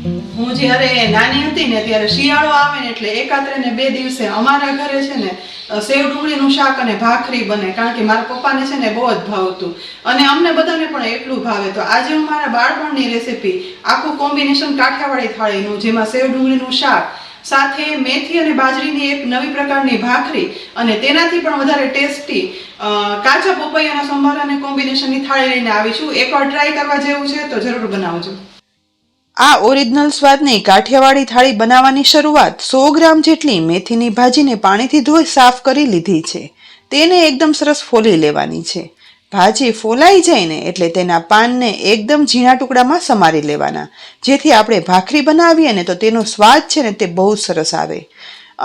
હું જ્યારે નાની હતી ને ત્યારે શિયાળો આવે ને એટલે એકાત્રે ને 2 દિવસે અમારા ઘરે છે ને સેવ ડુંગળીનું શાક અને ભાખરી બને, કારણ કે મારા પપ્પાને છે ને બહુ જ ભાવતું અને અમને બધાને પણ એટલું ભાવે. તો આજે હું મારા બાળપણની રેસીપી આખું કોમ્બિનેશન કાઠિયાવાડી થાળીનું, જેમાં સેવ ડુંગળીનું શાક સાથે મેથી અને બાજરીની એક નવી પ્રકારની ભાખરી અને તેનાથી પણ વધારે ટેસ્ટી કાચા પપૈયાના સંભારાને કોમ્બિનેશનની થાળી લઈને આવી છું. એકવાર ટ્રાય કરવા જેવું છે તો જરૂર બનાવજો. આ ઓરિજિનલ સ્વાદની કાઠિયાવાડી થાળી બનાવવાની શરૂઆત 100 ગ્રામ જેટલી મેથીની ભાજીને પાણીથી ધોઈ સાફ કરી લીધી છે. તેને એકદમ સરસ ફોલી લેવાની છે. ભાજી ફોલાઈ જાય ને એટલે તેના પાનને એકદમ ઝીણા ટુકડામાં સમારી લેવાના, જેથી આપણે ભાખરી બનાવીએ ને તો તેનો સ્વાદ છે ને તે બહુ સરસ આવે.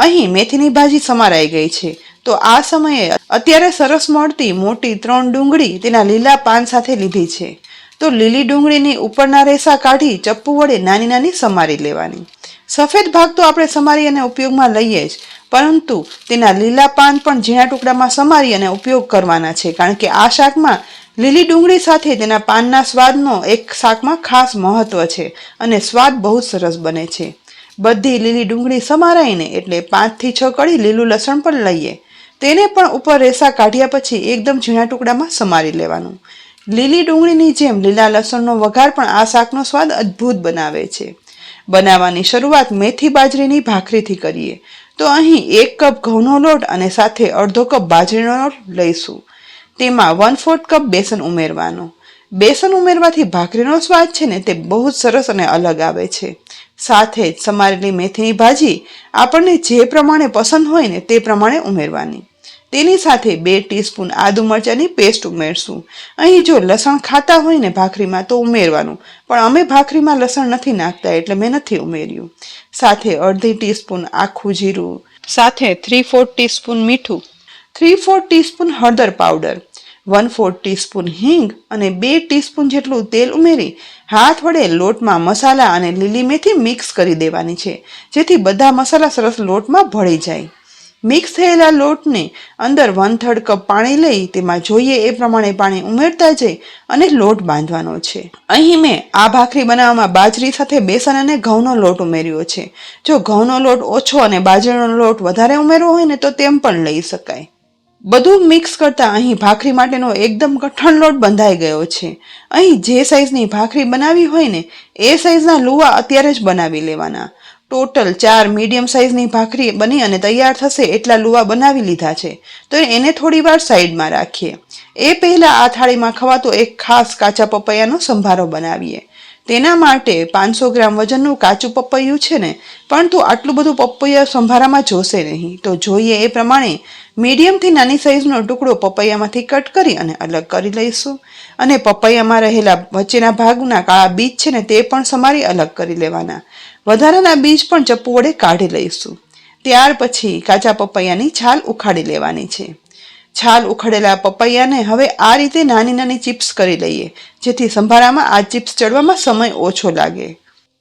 અહીં મેથીની ભાજી સમારાઈ ગઈ છે તો આ સમયે અત્યારે સરસ મળતી મોટી 3 ડુંગળી તેના લીલા પાન સાથે લીધી છે. તો લીલી ડુંગળીની ઉપરના રેસા કાઢી ચપ્પુ વડે નાની નાની સમારી લેવાની. સફેદ ભાગ તો આપણે સમારી અને ઉપયોગમાં લઈએ જ, પરંતુ તેના લીલા પાન પણ ઝીણા ટુકડામાં સમારી અને ઉપયોગ કરવાના છે, કારણ કે આ શાકમાં લીલી ડુંગળી સાથે તેના પાનના સ્વાદનો એક શાકમાં ખાસ મહત્વ છે અને સ્વાદ બહુ સરસ બને છે. બધી લીલી ડુંગળી સમારાઈને એટલે 5 થી 6 કળી લીલું લસણ પણ લઈએ. તેને પણ ઉપર રેસા કાઢ્યા પછી એકદમ ઝીણા ટુકડામાં સમારી લેવાનું. લીલી ડુંગળીની જેમ લીલા લસણનો વઘાર પણ આ શાકનો સ્વાદ અદ્ભુત બનાવે છે. બનાવવાની શરૂઆત મેથી બાજરીની ભાખરીથી કરીએ. તો અહીં 1 કપ ઘઉંનો લોટ અને સાથે અડધો કપ બાજરીનો લોટ લઈશું. તેમાં 1/4 કપ બેસન ઉમેરવાનો. બેસન ઉમેરવાથી ભાખરીનો સ્વાદ છે ને તે બહુ જ સરસ અને અલગ આવે છે. સાથે જ સમારેલી મેથીની ભાજી આપણને જે પ્રમાણે પસંદ હોય ને તે પ્રમાણે ઉમેરવાની. તેની સાથે 2 ટીસ્પૂન આદુ મરચાંની પેસ્ટ ઉમેરશું. અહીં જો લસણ ખાતા હોય ને ભાખરીમાં તો ઉમેરવાનું, પણ અમે ભાખરીમાં લસણ નથી નાખતા એટલે મેં નથી ઉમેર્યું. સાથે અડધી ટીસ્પૂન આખું જીરું, સાથે 3/4 ટીસ્પૂન મીઠું, 3/4 ટીસ્પૂન હળદર પાવડર, 1/4 ટીસ્પૂન હિંગ અને 2 ટીસ્પૂન જેટલું તેલ ઉમેરી હાથ વડે લોટમાં મસાલા અને લીલી મેથી મિક્સ કરી દેવાની છે, જેથી બધા મસાલા સરસ લોટમાં ભળી જાય. મિક્સ થયેલા લોટને અંદર 1/3 કપ પાણી લઈ તેમાં જોઈએ એ પ્રમાણે પાણી ઉમેરતા જઈ અને લોટ બાંધવાનો છે. અહીં મેં આ ભાખરી બનાવવામાં બાજરી સાથે બેસન અને ઘઉંનો લોટ ઉમેર્યો છે. જો ઘઉંનો લોટ ઓછો અને બાજરીનો લોટ વધારે ઉમેરવો હોય ને તો તેમ પણ લઈ શકાય. બધું મિક્સ કરતા અહીં ભાખરી માટેનો એકદમ કઠણ લોટ બંધાઈ ગયો છે. અહીં જે સાઈઝની ભાખરી બનાવી હોય ને એ સાઈઝના લુવા અત્યારે જ બનાવી લેવાના. ટોટલ 4 મીડિયમ સાઇઝની ભાખરી બની અને તૈયાર થશે એટલા લુવા બનાવી લીધા છે. તો એને થોડી વાર સાઈડમાં રાખીએ. એ પહેલાં આ થાળીમાં ખવાતો એક ખાસ કાચા પપૈયાનો સંભારો બનાવીએ. તેના માટે 500 ગ્રામ વજનનું કાચું પપૈયું છે ને, પરંતુ આટલું બધું પપૈયા સંભારામાં જોશે નહીં. તો જોઈએ એ પ્રમાણે મીડિયમથી નાની સાઇઝનો ટુકડો પપૈયામાંથી કટ કરી અને અલગ કરી લઈશું. અને પપૈયામાં રહેલા વચ્ચેના ભાગના કાળા બીજ છે ને તે પણ સમારી અલગ કરી લેવાના. વધારાના બીજ પણ ચપ્પુ વડે કાઢી લઈશું. ત્યાર પછી કાચા પપૈયાની છાલ ઉખાડી લેવાની છે. છાલ ઉખાડેલા પપૈયાને હવે આ રીતે નાની નાની ચિપ્સ કરી લઈએ, જેથી સંભારામાં આ ચિપ્સ ચડવામાં સમય ઓછો લાગે.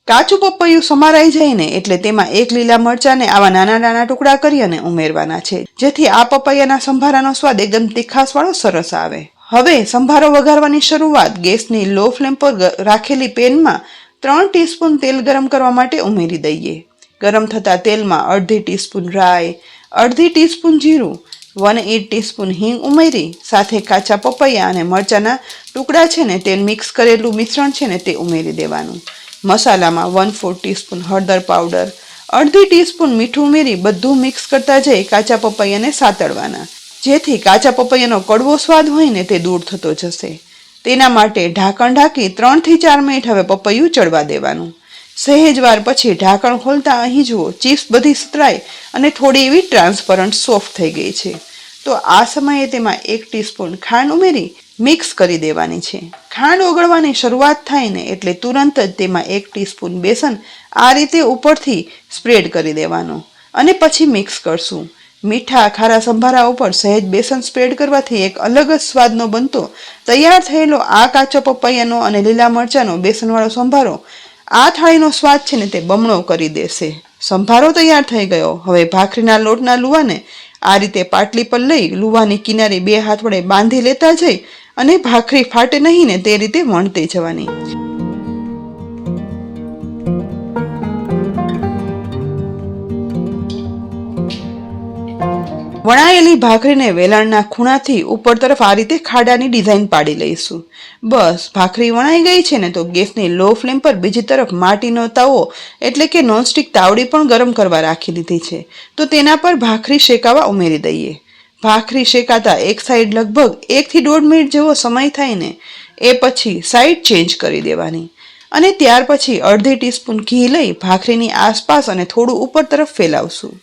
કાચું પપૈયું સમારાઈ જાય ને એટલે તેમાં 1 લીલા મરચાંને આવા નાના નાના ટુકડા કરી અને ઉમેરવાના છે, જેથી આ પપૈયાના સંભારાનો સ્વાદ એકદમ તીખાસવાળો સરસ આવે. હવે સંભારો વઘારવાની શરૂઆત ગેસની લો ફ્લેમ પર રાખેલી પેનમાં 3 ટીસ્પૂન તેલ ગરમ કરવા માટે ઉમેરી દઈએ. ગરમ થતા તેલમાં અડધી ટીસ્પૂન રાઈ, અડધી ટીસ્પૂન જીરું, 1/8 ટીસ્પૂન હિંગ ઉમેરી સાથે કાચા પપૈયા અને મરચાંના ટુકડા છે ને તે મિક્સ કરેલું મિશ્રણ છે ને તે ઉમેરી દેવાનું. મસાલામાં 1/4 ટીસ્પૂન હળદર પાવડર, અડધી ટીસ્પૂન મીઠું ઉમેરી બધું મિક્સ કરતા જઈ કાચા પપૈયાને સાતળવાના, જેથી કાચા પપૈયાનો કડવો સ્વાદ હોય ને તે દૂર થતો જશે. તેના માટે ઢાંકણ ઢાંકી 3 થી 4 મિનિટ હવે પપૈયું ચડવા દેવાનું. સહેજ વાર પછી ઢાંકણ ખોલતા અહીં જુઓ ચિપ્સ બધી સતરાઈ અને થોડી એવી ટ્રાન્સપરન્ટ સોફ્ટ થઈ ગઈ છે. તો આ સમયે તેમાં 1 ટીસ્પૂન ખાંડ ઉમેરી મિક્સ કરી દેવાની છે. ખાંડ ઓગળવાની શરૂઆત થાય ને એટલે તુરંત જ તેમાં 1 ટીસ્પૂન બેસન આ રીતે ઉપરથી સ્પ્રેડ કરી દેવાનો અને પછી મિક્સ કરશું. મીઠા ખારા સંભારા ઉપર સહેજ બેસન સ્પ્રેડ કરવાથી એક અલગ જ સ્વાદનો બનતો તૈયાર થયેલો આ કાચો પપૈયાનો અને લીલા મરચાંનો બેસનવાળો સંભારો આ થાળીનો સ્વાદ છે ને તે બમણો કરી દેશે. સંભારો તૈયાર થઈ ગયો. હવે ભાખરીના લોટના લુવાને આ રીતે પાટલી પર લઈ લુવાની કિનારી 2 હાથ વડે બાંધી લેતા જઈ અને ભાખરી ફાટે નહીં ને તે રીતે વણતી જવાની. વણાયેલી ભાખરીને વેલણના ખૂણાથી ઉપર તરફ આ રીતે ખાડાની ડિઝાઇન પાડી લઈશું. બસ ભાખરી વણાઈ ગઈ છે ને તો ગેસની લો ફ્લેમ પર બીજી તરફ માટીનો તવો એટલે કે નોનસ્ટિક તાવડી પણ ગરમ કરવા રાખી દીધી છે. તો તેના પર ભાખરી શેકાવા ઉમેરી દઈએ. ભાખરી શેકાતા એક સાઈડ લગભગ 1 થી 1.5 મિનિટ જેવો સમય થાય ને એ પછી સાઈડ ચેન્જ કરી દેવાની અને ત્યાર પછી અડધી ટીસ્પૂન ઘી લઈ ભાખરીની આસપાસ અને થોડું ઉપર તરફ ફેલાવશું.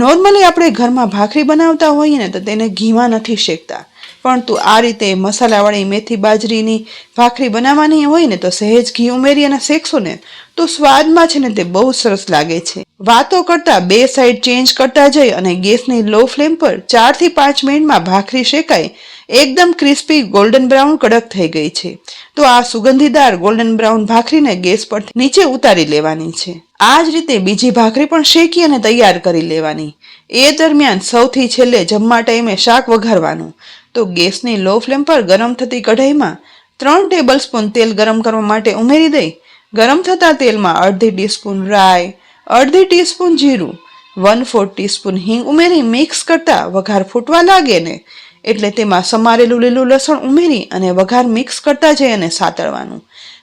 નોર્મલી આપણે ઘરમાં ભાખરી બનાવતા હોઈએ ને તો તેને ઘીમાં નથી શેકતા, પરંતુ આ રીતે મસાલાવાળી મેથી બાજરીની ભાખરી બનાવવાની હોય ને તો સહેજ ઘી ઉમેરી અને શેકશો ને તો સ્વાદમાં છે ને તે બહુ સરસ લાગે છે. વાતો કરતા બે સાઈડ ચેન્જ કરતા જઈ અને ગેસની લો ફ્લેમ પર 4 થી 5 મિનિટમાં ભાખરી શેકાઈ એકદમ ક્રિસ્પી ગોલ્ડન બ્રાઉન કડક થઈ ગઈ છે. તો આ સુગંધીદાર ગોલ્ડન બ્રાઉન ભાખરીને ગેસ પર નીચે ઉતારી લેવાની છે. આ જ રીતે બીજી ભાખરી પણ શેકી અને તૈયાર કરી લેવાની. એ દરમિયાન સૌથી છેલ્લે જમવા ટાઈમે શાક વઘારવાનું. તો ગેસની લો ફ્લેમ પર ગરમ થતી કઢાઈમાં 3 ટેબલ સ્પૂન તેલ ગરમ કરવા માટે ઉમેરી દઈ ગરમ થતા તેલમાં અડધી ટીસ્પૂન રાઈ, અડધી ટીસ્પૂન જીરું, 1/4 ટીસ્પૂન હિંગ ઉમેરી મિક્સ કરતા વઘાર ફૂટવા લાગે ને એટલે તેમાં સમારેલું લીલું લસણ ઉમેરી અને વઘાર મિક્સ કરતા જઈ અને સાતળવાનું.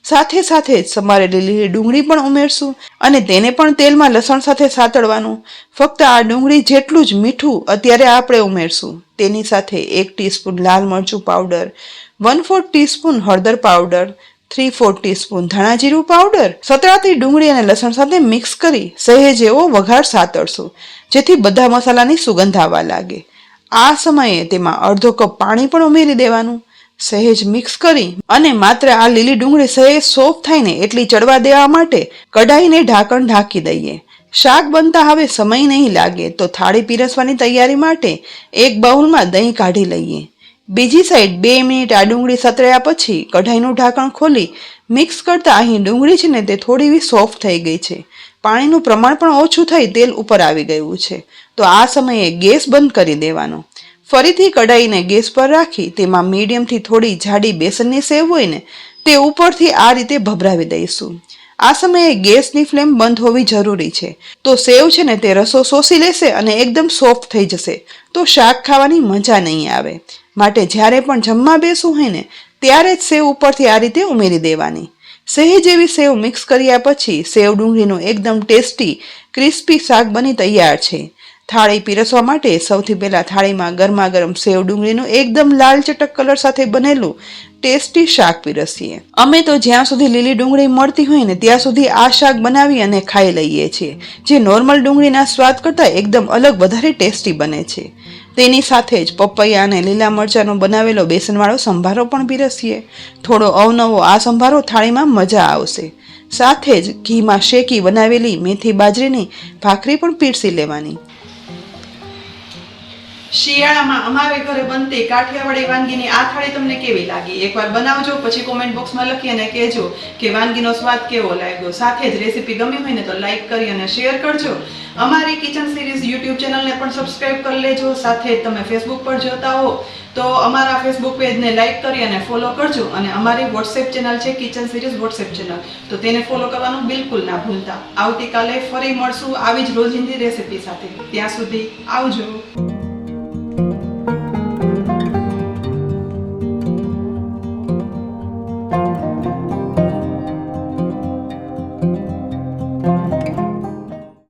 સાથે સાથે જ સમારેલી લીલી ડુંગળી પણ ઉમેરશું અને તેને પણ તેલમાં લસણ સાથે સાતળવાનું. ફક્ત આ ડુંગળી જેટલું જ મીઠું અત્યારે આપણે ઉમેરશું. તેની સાથે 1 ટીસ્પૂન લાલ મરચું પાવડર, 1/4 ટીસ્પૂન હળદર પાવડર, 3/4 ટીસ્પૂન ધાણા જીરું પાવડર, સતળાતી ડુંગળી અને લસણ સાથે મિક્સ કરી સહેજ એવો વઘાર સાતળશું જેથી બધા મસાલાની સુગંધ આવવા લાગે. આ સમયે તેમાં અડધો કપ પાણી પણ ઉમેરી દેવાનું. સહેજ મિક્સ કરી અને માત્ર આ લીલી ડુંગળી સહેજ સોફ્ટ થાય ને એટલી ચડવા દેવા માટે કઢાઈને ઢાંકણ ઢાંકી દઈએ. શાક બનતા હવે સમય નહીં લાગે તો થાળી પીરસવાની તૈયારી માટે એક બાઉલમાં દહીં કાઢી લઈએ. બીજી સાઈડ 2 મિનિટ આ ડુંગળી સતળ્યા પછી કઢાઈનું ઢાંકણ ખોલી મિક્સ કરતા અહીં ડુંગળી છે ને તે થોડી સોફ્ટ થઈ ગઈ છે. પાણીનું પ્રમાણ પણ ઓછું થઈ તેલ ઉપર આવી ગયું છે. તો આ સમયે ગેસ બંધ કરી દેવાનો. ફરીથી કઢાઈને ગેસ પર રાખી તેમાં મીડિયમથી થોડી જાડી બેસનની સેવ હોય ને તે ઉપરથી આ રીતે ભભરાવી દઈશું. આ સમયે ગેસની ફ્લેમ બંધ હોવી જરૂરી છે. તો સેવ છે ને તે રસો શોષી લેશે અને એકદમ સોફ્ટ થઈ જશે તો શાક ખાવાની મજા નહીં આવે. માટે જ્યારે પણ જમવા બેસવું હોય ને ત્યારે જ સેવ ઉપરથી આ રીતે ઉમેરી દેવાની. સહેજ એવી સેવ મિક્સ કર્યા પછી સેવ ડુંગળીનું એકદમ ટેસ્ટી ક્રિસ્પી શાક બની તૈયાર છે. થાળી પીરસવા માટે સૌથી પહેલા થાળીમાં ગરમા ગરમ સેવ ડુંગળીનું એકદમ લાલ ચટક કલર સાથે બનેલું ટેસ્ટી શાક પીરસીએ. અમે તો જ્યાં સુધી લીલી ડુંગળી મળતી હોય ને ત્યાં સુધી આ શાક બનાવી અને ખાઈ લઈએ છીએ, જે નોર્મલ ડુંગળીના સ્વાદ કરતાં એકદમ અલગ વધારે ટેસ્ટી બને છે. તેની સાથે જ પપૈયા અને લીલા મરચાંનો બનાવેલો બેસનવાળો સંભારો પણ પીરસીએ. થોડો અવનવો આ સંભારો થાળીમાં મજા આવશે. સાથે જ ઘીમાં શેકી બનાવેલી મેથી બાજરીની ભાખરી પણ પીરસી લેવાની. શિયાળામાં અમારે ઘરે બનતી કાઠિયાવાડી વાનગીની આ થાળી તમને કેવી લાગી? એકવાર બનાવજો, પછી કોમેન્ટ બોક્સમાં લખી અને કહેજો કે વાનગીનો સ્વાદ કેવો લાગ્યો. સાથે જ રેસીપી ગમી હોય ને તો લાઈક કરી અને શેર કરજો. અમારી કિચન સિરીઝ યુટ્યુબ ચેનલને પણ સબસ્ક્રાઇબ કરી લેજો. સાથે જ તમે ફેસબુક પર જોતા હો તો અમારા ફેસબુક પેજને લાઈક કરી અને ફોલો કરજો. અને અમારી વોટ્સએપ ચેનલ છે કિચન સિરીઝ વોટ્સએપ ચેનલ, તો તેને ફોલો કરવાનું બિલકુલ ના ભૂલતા. આવતીકાલે ફરી મળશું આવી જ રોજિંદી રેસીપી સાથે. ત્યાં સુધી આવજો. Thank you.